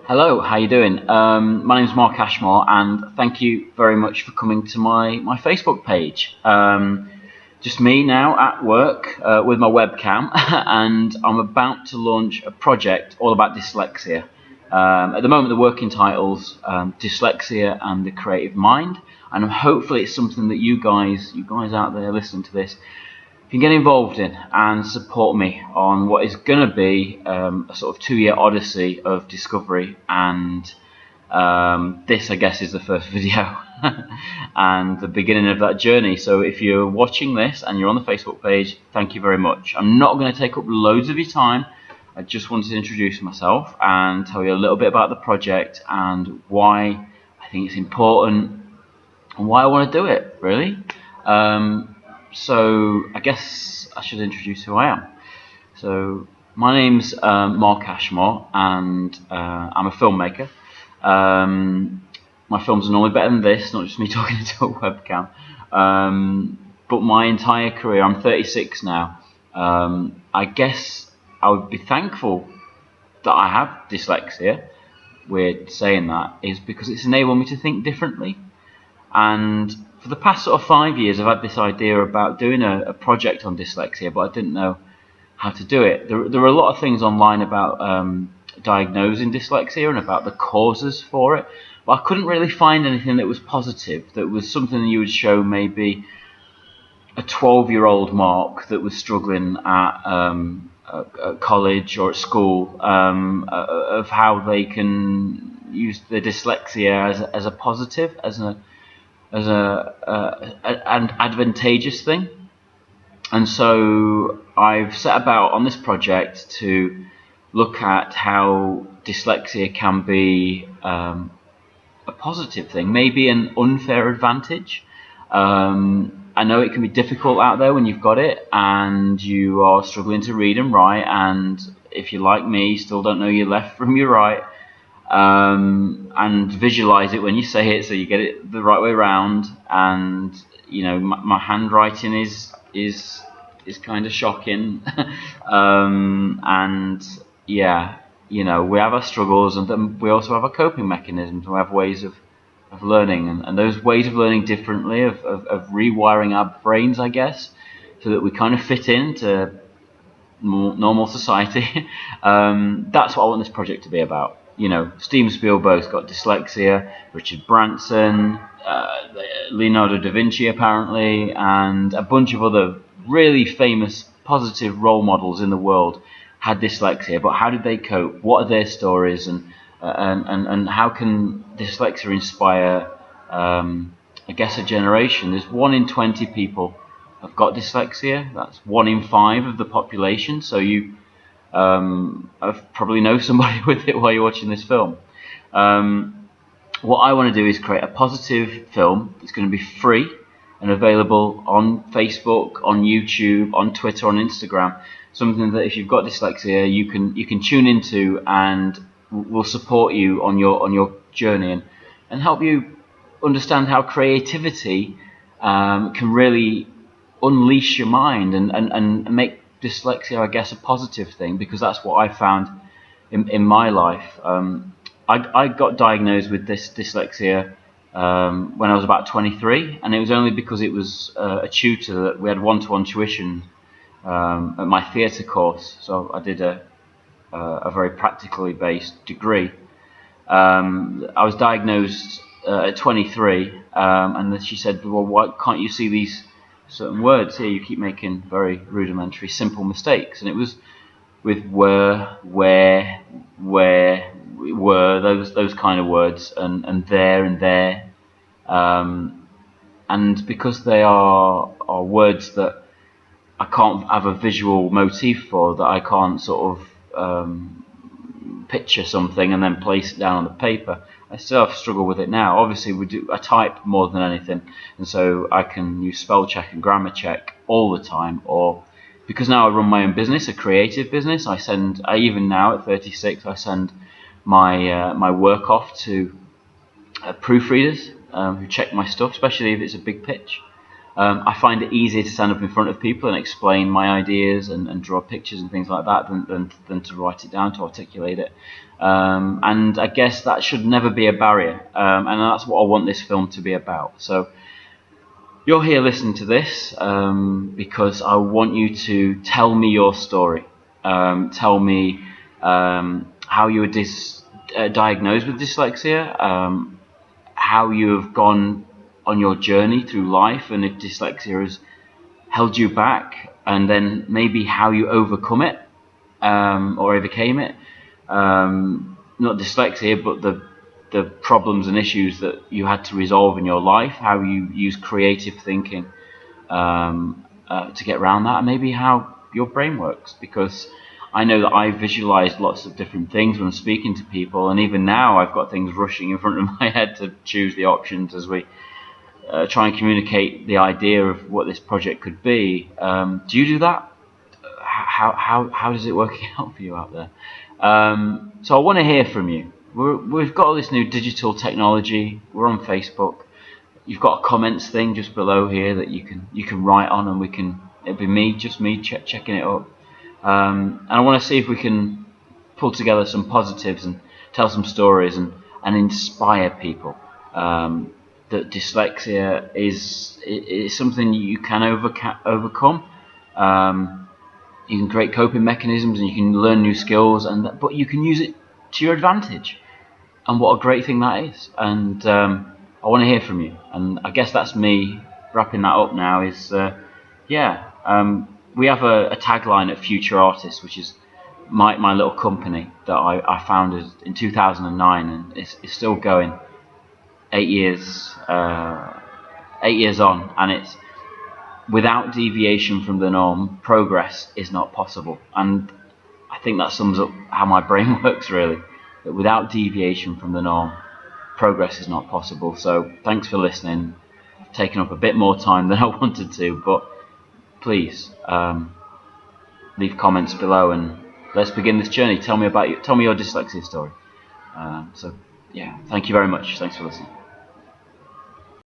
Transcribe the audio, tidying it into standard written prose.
Hello, how you doing? My name's Mark Ashmore, and thank you very much for coming to my Facebook page. Just me now at work with my webcam, and I'm about to launch a project all about dyslexia. At the moment, the working title's Dyslexia and the Creative Mind, and hopefully it's something that you guys out there listening to this, can get involved in and support me on what is going to be a sort of 2-year odyssey of discovery. And this, I guess, is the first video and the beginning of that journey. So if you're watching this and you're on the Facebook page, thank you very much. I'm not going to take up loads of your time. I just wanted to introduce myself and tell you a little bit about the project and why I think it's important and why I want to do it, really. So I guess I should introduce who I am. So my name's Mark Ashmore, and I'm a filmmaker. My films are normally better than this, not just me talking into a webcam. But my entire career, I'm 36 now. I guess I would be thankful that I have dyslexia. Weird saying that, is because it's enabled me to think differently. And for the past sort of 5 years, I've had this idea about doing a project on dyslexia, but I didn't know how to do it. There are a lot of things online about diagnosing dyslexia and about the causes for it, but I couldn't really find anything that was positive, that was something that you would show maybe a 12-year-old Mark that was struggling at college or at school, of how they can use their dyslexia as a positive, as an advantageous thing. And so I've set about on this project to look at how dyslexia can be a positive thing, maybe an unfair advantage. I know it can be difficult out there when you've got it and you are struggling to read and write, and if you're like me, you still don't know your left from your right. And visualize it when you say it, so you get it the right way around. And you know, my handwriting is kind of shocking. And yeah, you know, we have our struggles, and then we also have our coping mechanisms. We have ways of learning, and those ways of learning differently, of rewiring our brains, I guess, so that we kind of fit into normal society. That's what I want this project to be about. You know, Steven Spielberg's got dyslexia, Richard Branson, Leonardo da Vinci apparently, and a bunch of other really famous positive role models in the world had dyslexia. But how did they cope? What are their stories? And how can dyslexia inspire, I guess, a generation? There's 1 in 20 people have got dyslexia. That's 1 in 5 of the population. So you probably know somebody with it while you're watching this film. What I want to do is create a positive film that's going to be free and available on Facebook, on YouTube, on Twitter, on Instagram. Something that if you've got dyslexia, you can tune into, and will support you on your journey and help you understand how creativity can really unleash your mind and make dyslexia, I guess, a positive thing, because that's what I found in my life. I got diagnosed with this dyslexia when I was about 23, and it was only because it was a tutor that we had one-to-one tuition at my theatre course. So I did a very practically based degree. I was diagnosed at 23, and then she said, "Well, why can't you see these certain words here? You keep making very rudimentary, simple mistakes." And it was with were, where, those kind of words, and there and there. And because they are words that I can't have a visual motif for, that I can't sort of picture something and then place it down on the paper, I still have to struggle with it now. Obviously, I type more than anything, and so I can use spell check and grammar check all the time. Or because now I run my own business, a creative business, I even now at 36, I send my work off to proofreaders who check my stuff, especially if it's a big pitch. I find it easier to stand up in front of people and explain my ideas and draw pictures and things like that than to write it down, to articulate it. And I guess that should never be a barrier. And that's what I want this film to be about. So you're here listening to this because I want you to tell me your story. Tell me how you were diagnosed with dyslexia, how you have gone on your journey through life, and if dyslexia has held you back, and then maybe how you overcome it or overcame it. Not dyslexia, but the problems and issues that you had to resolve in your life, how you use creative thinking to get around that, and maybe how your brain works, because I know that I visualize lots of different things when I'm speaking to people, and even now I've got things rushing in front of my head to choose the options as we try and communicate the idea of what this project could be. Do you do that? How does it work out for you out there? So I want to hear from you. We've got all this new digital technology. We're on Facebook. You've got a comments thing just below here that you can write on, and it'll be just me checking it up. And I want to see if we can pull together some positives and tell some stories and inspire people. That dyslexia is something you can overcome. You can create coping mechanisms, and you can learn new skills, but you can use it to your advantage. And what a great thing that is. And I want to hear from you. And I guess that's me wrapping that up now. We have a tagline at Future Artists, which is my little company that I founded in 2009, and it's still going 8 years on, and it's without deviation from the norm, progress is not possible. And I think that sums up how my brain works, really, that without deviation from the norm, progress is not possible. So thanks for listening. I've taken up a bit more time than I wanted to, but please leave comments below and let's begin this journey. Tell me your dyslexia story. Thank you very much. Thanks for listening.